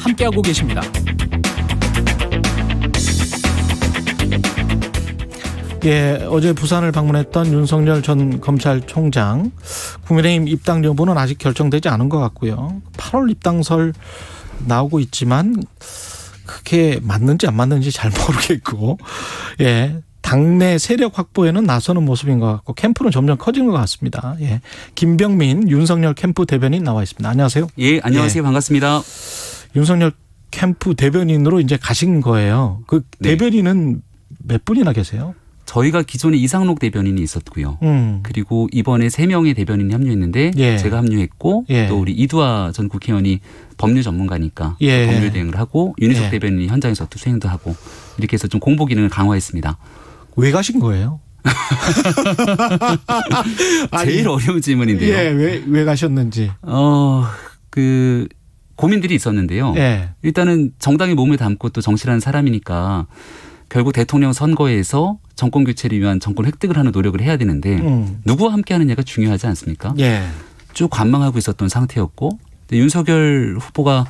함께하고 계십니다. 예, 어제 부산을 방문했던 윤석열 전 검찰총장, 국민의힘 입당 여부는 아직 결정되지 않은 것 같고요. 8월 입당설 나오고 있지만 그게 맞는지 안 맞는지 잘 모르겠고, 예, 당내 세력 확보에는 나서는 모습인 것 같고 캠프는 점점 커지는 것 같습니다. 예, 김병민 윤석열 캠프 대변인 나와 있습니다. 안녕하세요. 예, 안녕하세요. 예. 반갑습니다. 윤석열 캠프 대변인으로 이제 가신 거예요. 그 대변인은 몇 분이나 계세요? 저희가 기존에 이상록 대변인이 있었고요. 그리고 이번에 3명의 대변인이 합류했는데 예. 제가 합류했고 예. 또 우리 이두아 전 국회의원이 법률 전문가니까 예. 법률 대응을 하고 윤희석 예. 대변인이 현장에서 또 수행도 하고 이렇게 해서 좀 공보 기능을 강화했습니다. 왜 가신 거예요? 제일 어려운 질문인데요. 예, 왜 가셨는지. 그 고민들이 있었는데요. 예. 일단은 정당의 몸을 담고 또 정치라는 사람이니까 결국 대통령 선거에서 정권 교체를 위한 정권 획득을 하는 노력을 해야 되는데 누구와 함께 하느냐가 중요하지 않습니까? 예. 쭉 관망하고 있었던 상태였고 윤석열 후보가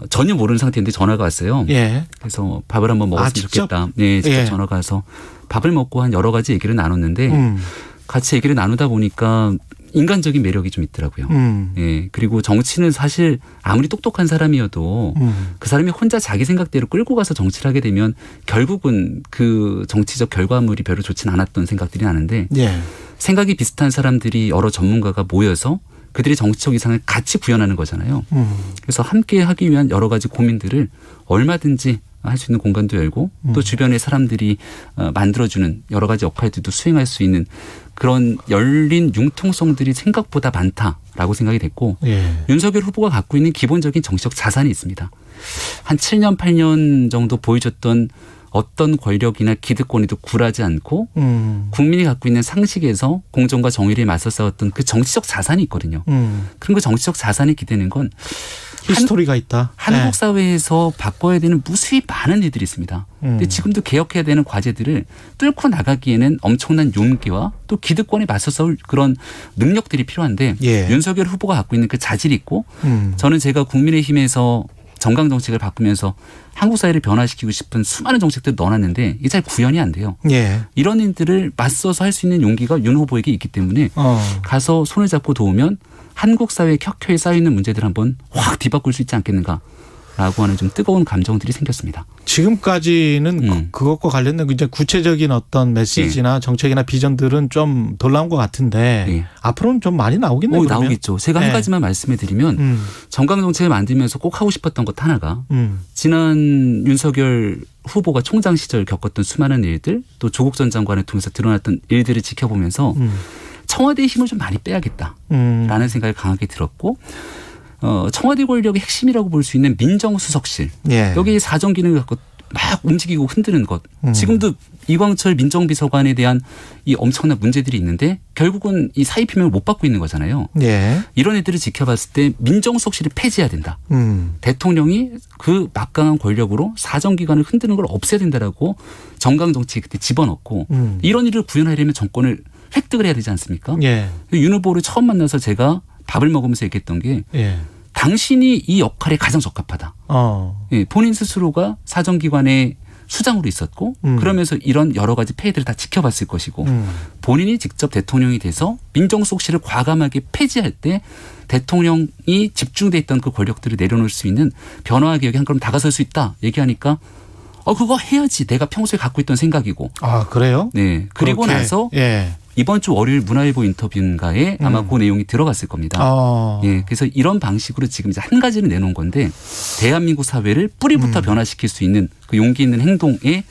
전혀 모르는 상태인데 전화가 왔어요. 예. 그래서 밥을 한번 먹었으면 직접? 좋겠다. 네, 직접 예. 전화가 와서 밥을 먹고 한 여러 가지 얘기를 나눴는데 같이 얘기를 나누다 보니까 인간적인 매력이 좀 있더라고요. 예. 그리고 정치는 사실 아무리 똑똑한 사람이어도 그 사람이 혼자 자기 생각대로 끌고 가서 정치를 하게 되면 결국은 그 정치적 결과물이 별로 좋진 않았던 생각들이 나는데 예. 생각이 비슷한 사람들이 여러 전문가가 모여서 그들이 정치적 이상을 같이 구현하는 거잖아요. 그래서 함께 하기 위한 여러 가지 고민들을 얼마든지 할 수 있는 공간도 열고 또 주변의 사람들이 만들어주는 여러 가지 역할들도 수행할 수 있는 그런 열린 융통성들이 생각보다 많다라고 생각이 됐고 예. 윤석열 후보가 갖고 있는 기본적인 정치적 자산이 있습니다. 한 7년 8년 정도 보여줬던 어떤 권력이나 기득권에도 굴하지 않고 국민이 갖고 있는 상식에서 공정과 정의를 맞서 싸웠던 그 정치적 자산이 있거든요. 그럼 그 정치적 자산이 기대는 건 히스토리가 있다. 한국 예. 사회에서 바꿔야 되는 무수히 많은 일들이 있습니다. 근데 지금도 개혁해야 되는 과제들을 뚫고 나가기에는 엄청난 용기와 또 기득권에 맞서 싸울 그런 능력들이 필요한데 예. 윤석열 후보가 갖고 있는 그 자질이 있고 저는 제가 국민의힘에서 정강 정책을 바꾸면서 한국 사회를 변화시키고 싶은 수많은 정책들을 넣어놨는데 이게 잘 구현이 안 돼요. 예. 이런 일들을 맞서서 할 수 있는 용기가 윤 후보에게 있기 때문에 가서 손을 잡고 도우면 한국 사회에 켜켜이 쌓여있는 문제들을 한번 확 뒤바꿀 수 있지 않겠는가라고 하는 좀 뜨거운 감정들이 생겼습니다. 지금까지는 그것과 관련된 이제 구체적인 어떤 메시지나 정책이나 비전들은 좀 덜 나온 것 같은데 예. 앞으로는 좀 많이 나오겠네요. 나오겠죠. 제가 한 가지만 말씀해 드리면 정강 정책을 만들면서 꼭 하고 싶었던 것 하나가 지난 윤석열 후보가 총장 시절 겪었던 수많은 일들 또 조국 전 장관을 통해서 드러났던 일들을 지켜보면서 청와대의 힘을 좀 많이 빼야겠다라는 생각이 강하게 들었고 청와대 권력의 핵심이라고 볼 수 있는 민정수석실 예. 여기 사정 기능을 갖고 막 움직이고 흔드는 것 지금도 이광철 민정비서관에 대한 이 엄청난 문제들이 있는데 결국은 이 사의 표명을 못 받고 있는 거잖아요. 예. 이런 애들을 지켜봤을 때 민정수석실을 폐지해야 된다. 대통령이 그 막강한 권력으로 사정기관을 흔드는 걸 없애야 된다라고 정강정책에 그때 집어넣고 이런 일을 구현하려면 정권을 획득을 해야 되지 않습니까? 예. 윤 후보를 처음 만나서 제가 밥을 먹으면서 얘기했던 게 예. 당신이 이 역할에 가장 적합하다. 예, 본인 스스로가 사정기관의 수장으로 있었고 그러면서 이런 여러 가지 폐해들을 다 지켜봤을 것이고 본인이 직접 대통령이 돼서 민정수석실을 과감하게 폐지할 때 대통령이 집중돼 있던 그 권력들을 내려놓을 수 있는 변화와 개혁에 한 걸음 다가설 수 있다 얘기하니까 그거 해야지 내가 평소에 갖고 있던 생각이고. 아 그래요? 네. 그리고 그렇게. 나서 예. 이번 주 월요일 문화일보 인터뷰인가에 아마 그 내용이 들어갔을 겁니다. 예, 그래서 이런 방식으로 지금 이제 한 가지를 내놓은 건데 대한민국 사회를 뿌리부터 변화시킬 수 있는 그 용기 있는 행동에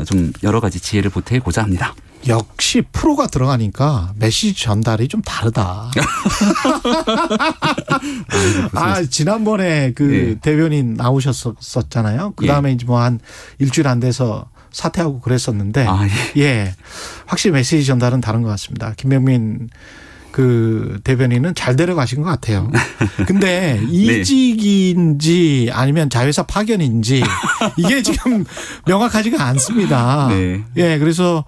좀 여러 가지 지혜를 보태고자 합니다. 역시 프로가 들어가니까 메시지 전달이 좀 다르다. 지난번에 그 대변인 나오셨었잖아요. 그 다음에 이제 뭐 한 일주일 안 돼서 사퇴하고 그랬었는데 예. 확실히 메시지 전달은 다른 것 같습니다. 김병민 그 대변인은 잘 데려가신 것 같아요. 근데 이직인지 아니면 자회사 파견인지 이게 지금 명확하지가 않습니다. 네. 예, 그래서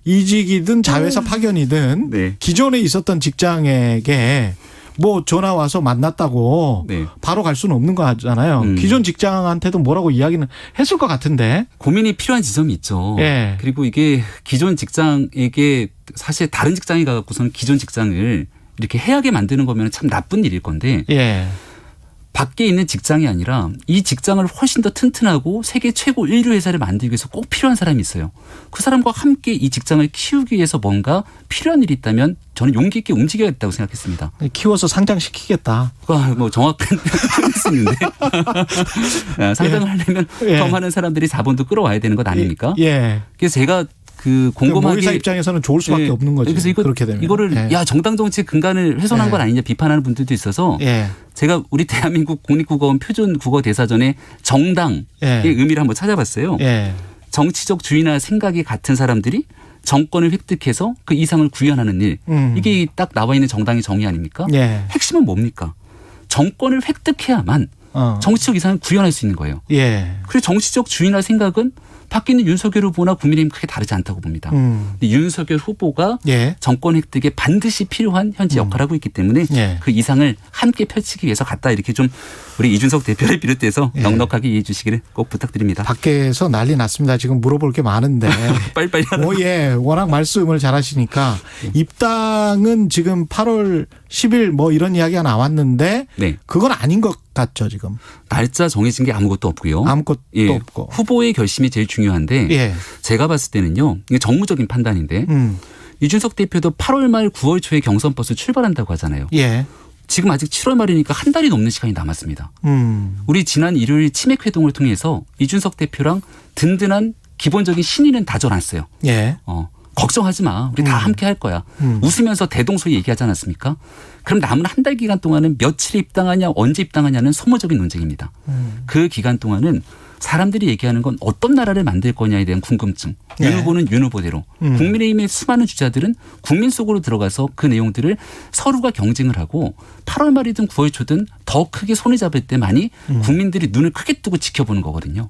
이직이든 자회사 파견이든 기존에 있었던 직장에게 뭐 전화 와서 만났다고 네. 바로 갈 수는 없는 거잖아요. 기존 직장한테도 뭐라고 이야기는 했을 것 같은데. 고민이 필요한 지점이 있죠. 예. 그리고 이게 기존 직장에게 사실 다른 직장에 가갖고서는 기존 직장을 이렇게 해하게 만드는 거면 참 나쁜 일일 건데 예. 밖에 있는 직장이 아니라 이 직장을 훨씬 더 튼튼하고 세계 최고 인류 회사를 만들기 위해서 꼭 필요한 사람이 있어요. 그 사람과 함께 이 직장을 키우기 위해서 뭔가 필요한 일이 있다면 저는 용기 있게 움직여야겠다고 생각했습니다. 키워서 상장시키겠다. 뭐 정확한 표현일 수 있는데 상장을 하려면 더 많은 사람들이 자본도 끌어와야 되는 것 아닙니까? 예. 그래서 제가 그 곰곰하게 모의사 입장에서는 좋을 수밖에 없는 거죠. 그래서 그렇게 되면 이거를 야 정당 정치의 근간을 훼손한 건 아니냐 비판하는 분들도 있어서 제가 우리 대한민국 국립국어원 표준국어 대사전에 정당의 의미를 한번 찾아봤어요. 정치적 주의나 생각이 같은 사람들이 정권을 획득해서 그 이상을 구현하는 일. 이게 딱 나와 있는 정당의 정의 아닙니까? 핵심은 뭡니까? 정권을 획득해야만 정치적 이상을 구현할 수 있는 거예요. 그리고 정치적 주의나 생각은 밖에 있는 윤석열 후보나 국민의힘 크게 다르지 않다고 봅니다. 근데 윤석열 후보가 정권 획득에 반드시 필요한 현재 역할을 하고 있기 때문에 그 이상을 함께 펼치기 위해서 갔다 이렇게 좀 우리 이준석 대표를 비롯해서 넉넉하게 이해해 주시기를 꼭 부탁드립니다. 밖에서 난리 났습니다. 지금 물어볼 게 많은데. 빨리빨리 하라. 워낙 말씀을 잘하시니까 입당은 지금 8월 10일 뭐 이런 이야기가 나왔는데 그건 아닌 것 같죠 지금. 날짜 정해진 게 아무것도 없고요. 아무것도 없고. 후보의 결심이 제일 중요한데 제가 봤을 때는요. 이게 정무적인 판단인데 이준석 대표도 8월 말 9월 초에 경선 버스 출발한다고 하잖아요. 지금 아직 7월 말이니까 한 달이 넘는 시간이 남았습니다. 우리 지난 일요일 치맥 회동을 통해서 이준석 대표랑 든든한 기본적인 신의는 다져놨어요. 걱정하지 마. 우리 다 함께 할 거야. 웃으면서 대동소이 얘기하지 않았습니까? 그럼 남은 한 달 기간 동안은 며칠에 입당하냐 언제 입당하냐는 소모적인 논쟁입니다. 그 기간 동안은 사람들이 얘기하는 건 어떤 나라를 만들 거냐에 대한 궁금증. 윤 후보는 윤 후보대로. 국민의힘의 수많은 주자들은 국민 속으로 들어가서 그 내용들을 서로가 경쟁을 하고 8월 말이든 9월 초든 더 크게 손에 잡을 때만이 국민들이 눈을 크게 뜨고 지켜보는 거거든요.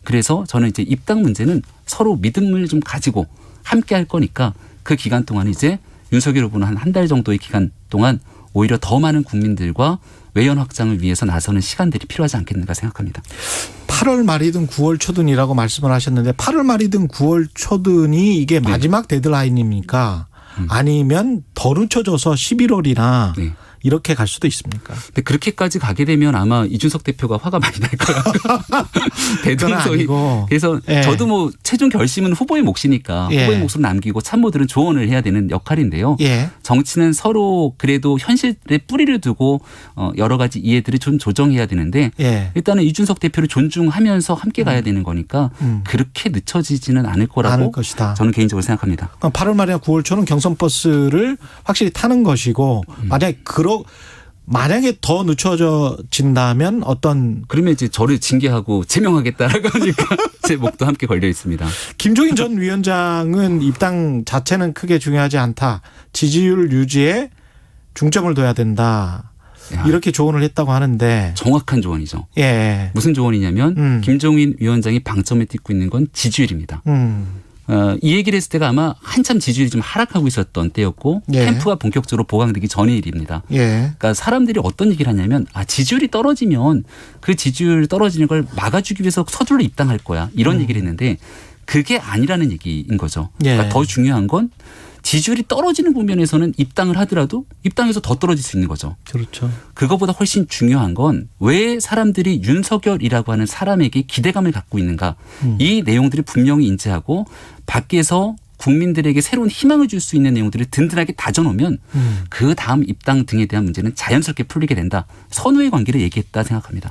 그래서 저는 이제 입당 문제는 서로 믿음을 좀 가지고 함께 할 거니까 그 기간 동안 이제 윤석열 후보는 한 달 정도의 기간 동안 오히려 더 많은 국민들과 외연 확장을 위해서 나서는 시간들이 필요하지 않겠는가 생각합니다. 8월 말이든 9월 초든이라고 말씀을 하셨는데 8월 말이든 9월 초든이 이게 마지막 데드라인입니까? 아니면 더 늦춰져서 11월이나 이렇게 갈 수도 있습니까? 근데 그렇게까지 가게 되면 아마 이준석 대표가 화가 많이 날 거예요. 대동소이. 그래서 저도 뭐 최종 결심은 후보의 몫이니까 후보의 몫으로 남기고 참모들은 조언을 해야 되는 역할인데요. 정치는 서로 그래도 현실에 뿌리를 두고 여러 가지 이해들을 좀 조정해야 되는데 일단은 이준석 대표를 존중하면서 함께 가야 되는 거니까 그렇게 늦춰지지는 않을 거라고 저는 개인적으로 생각합니다. 그럼 8월 말이나 9월 초는 경선 버스를 확실히 타는 것이고 만약에 더 늦춰진다면 그러면 이제 저를 징계하고 제명하겠다라고 하니까 제 목도 함께 걸려 있습니다. 김종인 전 위원장은 입당 자체는 크게 중요하지 않다. 지지율 유지에 중점을 둬야 된다. 이렇게 조언을 했다고 하는데. 정확한 조언이죠. 무슨 조언이냐면 김종인 위원장이 방점에 찍고 있는 건 지지율입니다. 이 얘기를 했을 때가 아마 한참 지지율이 좀 하락하고 있었던 때였고 캠프가 본격적으로 보강되기 전의 일입니다. 그러니까 사람들이 어떤 얘기를 하냐면 지지율이 떨어지면 그 지지율 떨어지는 걸 막아주기 위해서 서둘러 입당할 거야. 이런 얘기를 했는데 그게 아니라는 얘기인 거죠. 그러니까 더 중요한 건 지지율이 떨어지는 국면에서는 입당을 하더라도 입당해서 더 떨어질 수 있는 거죠. 그렇죠. 그거보다 훨씬 중요한 건 왜 사람들이 윤석열이라고 하는 사람에게 기대감을 갖고 있는가. 이 내용들을 분명히 인지하고 밖에서 국민들에게 새로운 희망을 줄 수 있는 내용들을 든든하게 다져놓으면 그 다음 입당 등에 대한 문제는 자연스럽게 풀리게 된다. 선후의 관계를 얘기했다 생각합니다.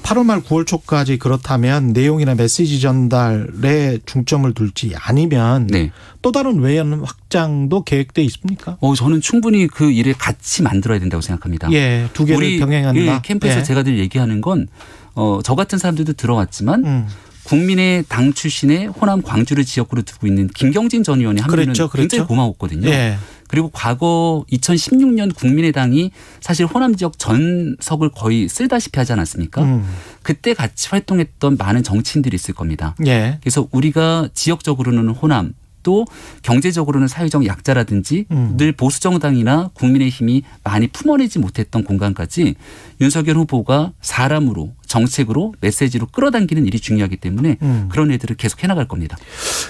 8월 말 9월 초까지 그렇다면 내용이나 메시지 전달에 중점을 둘지 아니면 또 다른 외연 확장도 계획돼 있습니까? 저는 충분히 그 일을 같이 만들어야 된다고 생각합니다. 두 개를 병행한다. 캠프에서 제가 늘 얘기하는 건 저 같은 사람들도 들어왔지만 국민의 당 출신의 호남 광주를 지역구로 두고 있는 김경진 전 의원이 하면은 굉장히 고마웠거든요. 그리고 과거 2016년 국민의당이 사실 호남 지역 전석을 거의 쓸다시피 하지 않았습니까? 그때 같이 활동했던 많은 정치인들이 있을 겁니다. 그래서 우리가 지역적으로는 호남 또 경제적으로는 사회적 약자라든지 늘 보수 정당이나 국민의힘이 많이 품어내지 못했던 공간까지 윤석열 후보가 사람으로 정책으로 메시지로 끌어당기는 일이 중요하기 때문에 그런 일들을 계속 해나갈 겁니다.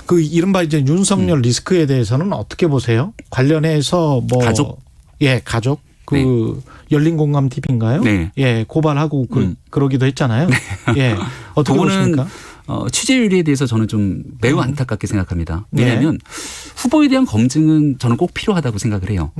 그 이른바 이제 윤석열 리스크에 대해서는 어떻게 보세요? 관련해서 뭐 가족? 예, 가족. 그 네. 열린 공감 TV인가요? 네. 예, 고발하고 그러기도 했잖아요. 네. 예, 어떻게 보십니까? 취재윤리에 대해서 저는 좀 매우 안타깝게 생각합니다. 왜냐하면 후보에 대한 검증은 저는 꼭 필요하다고 생각을 해요.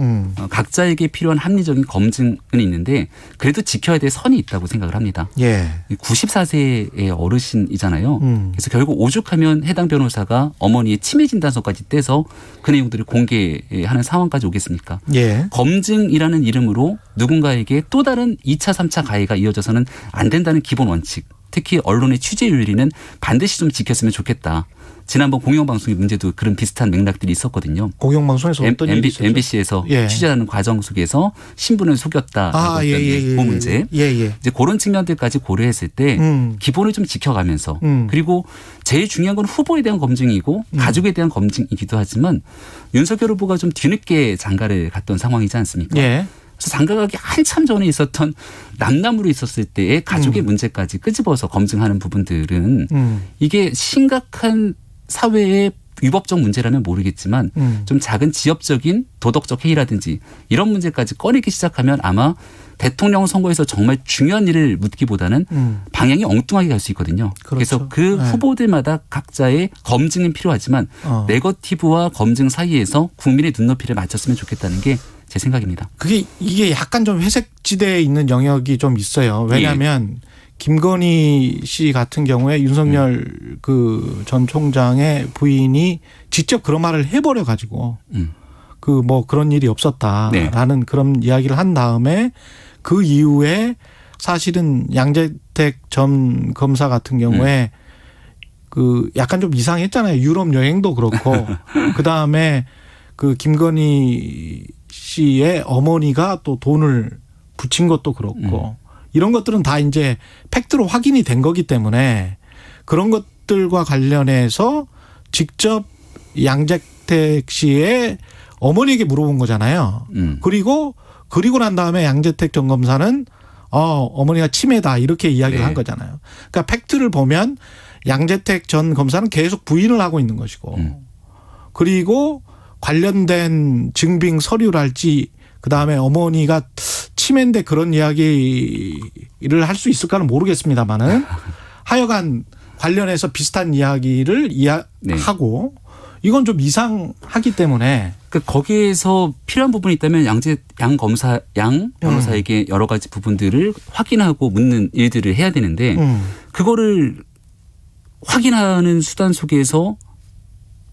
각자에게 필요한 합리적인 검증은 있는데 그래도 지켜야 될 선이 있다고 생각을 합니다. 예. 94세의 어르신이잖아요. 그래서 결국 오죽하면 해당 변호사가 어머니의 치매 진단서까지 떼서 그 내용들을 공개하는 상황까지 오겠습니까? 예. 검증이라는 이름으로 누군가에게 또 다른 2차, 3차 가해가 이어져서는 안 된다는 기본 원칙. 특히 언론의 취재윤리는 반드시 좀 지켰으면 좋겠다. 지난번 공영방송의 문제도 그런 비슷한 맥락들이 있었거든요. 공영방송에서 어떤 일이 있었죠? MBC에서 예. 취재하는 과정 속에서 신분을 속였다라고 했던 그 문제. 이제 그런 측면들까지 고려했을 때 기본을 좀 지켜가면서 그리고 제일 중요한 건 후보에 대한 검증이고 가족에 대한 검증이기도 하지만 윤석열 후보가 좀 뒤늦게 장가를 갔던 상황이지 않습니까? 예. 그래서 장가가기 한참 전에 있었던 남남으로 있었을 때의 가족의 문제까지 끄집어서 검증하는 부분들은 이게 심각한 사회의 위법적 문제라면 모르겠지만 좀 작은 지엽적인 도덕적 해이라든지 이런 문제까지 꺼내기 시작하면 아마 대통령 선거에서 정말 중요한 일을 묻기보다는 방향이 엉뚱하게 갈 수 있거든요. 그렇죠. 그래서 그 후보들마다 각자의 검증은 필요하지만 네거티브와 검증 사이에서 국민의 눈높이를 맞췄으면 좋겠다는 게 제 생각입니다. 이게 약간 좀 회색지대에 있는 영역이 좀 있어요. 왜냐하면 김건희 씨 같은 경우에 윤석열 그 전 총장의 부인이 직접 그런 말을 해버려 가지고 그 뭐 그런 일이 없었다라는 그런 이야기를 한 다음에 그 이후에 사실은 양재택 전 검사 같은 경우에 그 약간 좀 이상했잖아요. 유럽 여행도 그렇고 그 다음에 그 김건희 씨의 어머니가 또 돈을 붙인 것도 그렇고 이런 것들은 다 이제 팩트로 확인이 된 거기 때문에 그런 것들과 관련해서 직접 양재택 씨의 어머니에게 물어본 거잖아요. 그리고 난 다음에 양재택 전 검사는 어머니가 치매다 이렇게 이야기를 한 거잖아요. 그러니까 팩트를 보면 양재택 전 검사는 계속 부인을 하고 있는 것이고 그리고 관련된 증빙 서류랄지 그다음에 어머니가 치매인데 그런 이야기를 할 수 있을까는 모르겠습니다만은 하여간 관련해서 비슷한 이야기를 하고 이건 좀 이상하기 때문에 그러니까 거기에서 필요한 부분이 있다면 양 변호사에게 여러 가지 부분들을 확인하고 묻는 일들을 해야 되는데 그거를 확인하는 수단 속에서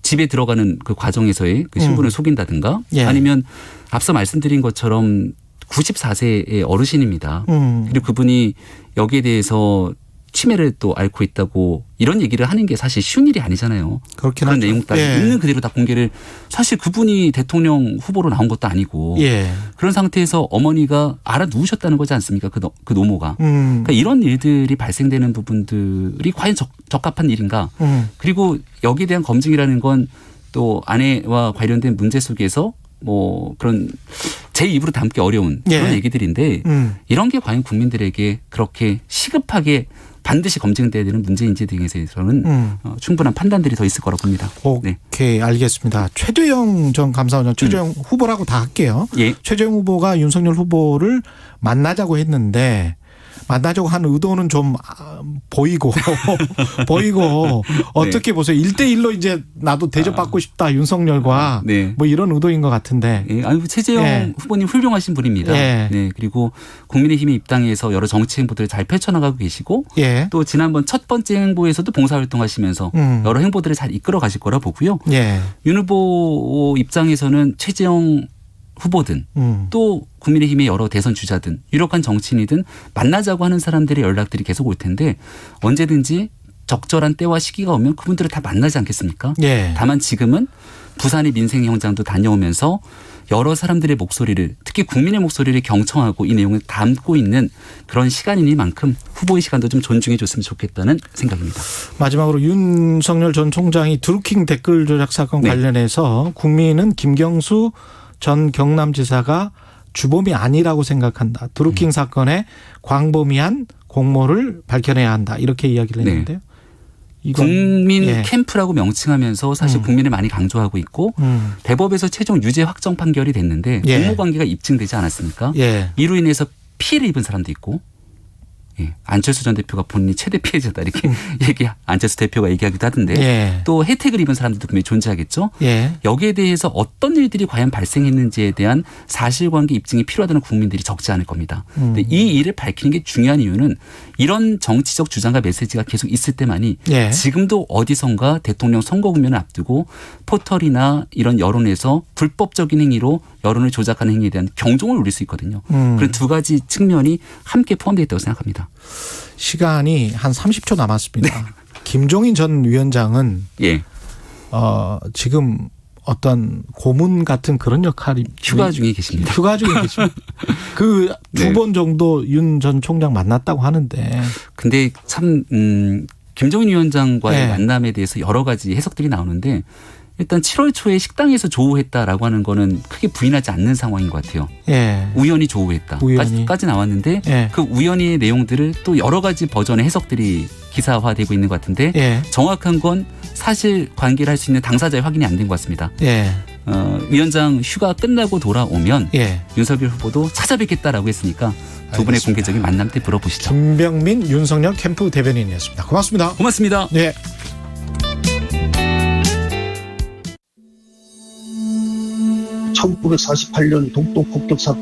집에 들어가는 그 과정에서의 그 신분을 속인다든가 아니면 앞서 말씀드린 것처럼 94세의 어르신입니다. 그리고 그분이 여기에 대해서 치매를 또 앓고 있다고 이런 얘기를 하는 게 사실 쉬운 일이 아니잖아요. 그렇긴 그런 하죠. 내용까지 있는 그대로 다 공개를 사실 그분이 대통령 후보로 나온 것도 아니고 그런 상태에서 어머니가 알아 누우셨다는 거지 않습니까? 그 노모가. 그러니까 이런 일들이 발생되는 부분들이 과연 적합한 일인가. 그리고 여기에 대한 검증이라는 건 또 아내와 관련된 문제 속에서 뭐 그런 제 입으로 담기 어려운 그런 얘기들인데 이런 게 과연 국민들에게 그렇게 시급하게 반드시 검증돼야 되는 문제인지 등에 대해서는 충분한 판단들이 더 있을 거라고 봅니다. 오케이, 알겠습니다. 최재형 전 감사원 최재형 후보라고 다 할게요. 최재형 후보가 윤석열 후보를 만나자고 했는데 만나자고 한 의도는 좀 보이고 어떻게 보세요? 1대1로 이제 나도 대접받고 싶다 윤석열과 뭐 이런 의도인 것 같은데. 최재형 후보님 훌륭하신 분입니다. 그리고 국민의힘의 입당에서 여러 정치 행보들을 잘 펼쳐나가고 계시고 또 지난번 첫 번째 행보에서도 봉사활동하시면서 여러 행보들을 잘 이끌어 가실 거라 보고요. 윤 후보 입장에서는 최재형 후보든 또 국민의힘의 여러 대선 주자든 유력한 정치인이든 만나자고 하는 사람들의 연락들이 계속 올 텐데 언제든지 적절한 때와 시기가 오면 그분들을 다 만나지 않겠습니까? 예. 다만 지금은 부산의 민생현장도 다녀오면서 여러 사람들의 목소리를 특히 국민의 목소리를 경청하고 이 내용을 담고 있는 그런 시간이니만큼 후보의 시간도 좀 존중해 줬으면 좋겠다는 생각입니다. 마지막으로 윤석열 전 총장이 드루킹 댓글 조작 사건 관련해서 국민은 김경수 전 경남지사가 주범이 아니라고 생각한다. 드루킹 사건에 광범위한 공모를 밝혀내야 한다. 이렇게 이야기를 했는데요. 국민 캠프라고 명칭하면서 사실 국민을 많이 강조하고 있고 대법에서 최종 유죄 확정 판결이 됐는데 공모관계가 입증되지 않았습니까? 이로 인해서 피해를 입은 사람도 있고 안철수 전 대표가 본인이 최대 피해자다 이렇게 안철수 대표가 얘기하기도 하던데 또 혜택을 입은 사람들도 분명히 존재하겠죠. 여기에 대해서 어떤 일들이 과연 발생했는지에 대한 사실관계 입증이 필요하다는 국민들이 적지 않을 겁니다. 근데 이 일을 밝히는 게 중요한 이유는 이런 정치적 주장과 메시지가 계속 있을 때만이 지금도 어디선가 대통령 선거 국면을 앞두고 포털이나 이런 여론에서 불법적인 행위로 여론을 조작하는 행위에 대한 경종을 울릴 수 있거든요. 그런 두 가지 측면이 함께 포함되어 있다고 생각합니다. 시간이 한 30초 남았습니다. 김종인 전 위원장은 지금 어떤 고문 같은 그런 역할이 휴가 중에 계십니다. 휴가 중에 계십니다. 그 두 번 정도 윤 전 총장 만났다고 하는데. 근데 참 김종인 위원장과의 만남에 대해서 여러 가지 해석들이 나오는데 일단 7월 초에 식당에서 조우했다라고 하는 거는 크게 부인하지 않는 상황인 것 같아요. 우연히 조우했다까지 나왔는데 그 우연히의 내용들을 또 여러 가지 버전의 해석들이 기사화되고 있는 것 같은데 정확한 건 사실 관계를 할 수 있는 당사자의 확인이 안 된 것 같습니다. 위원장 휴가 끝나고 돌아오면 윤석열 후보도 찾아뵙겠다라고 했으니까 두 분의 공개적인 만남 때 물어보시죠. 김병민 윤석열 캠프 대변인이었습니다. 고맙습니다. 고맙습니다. 네. 1948년 독도 폭격 사건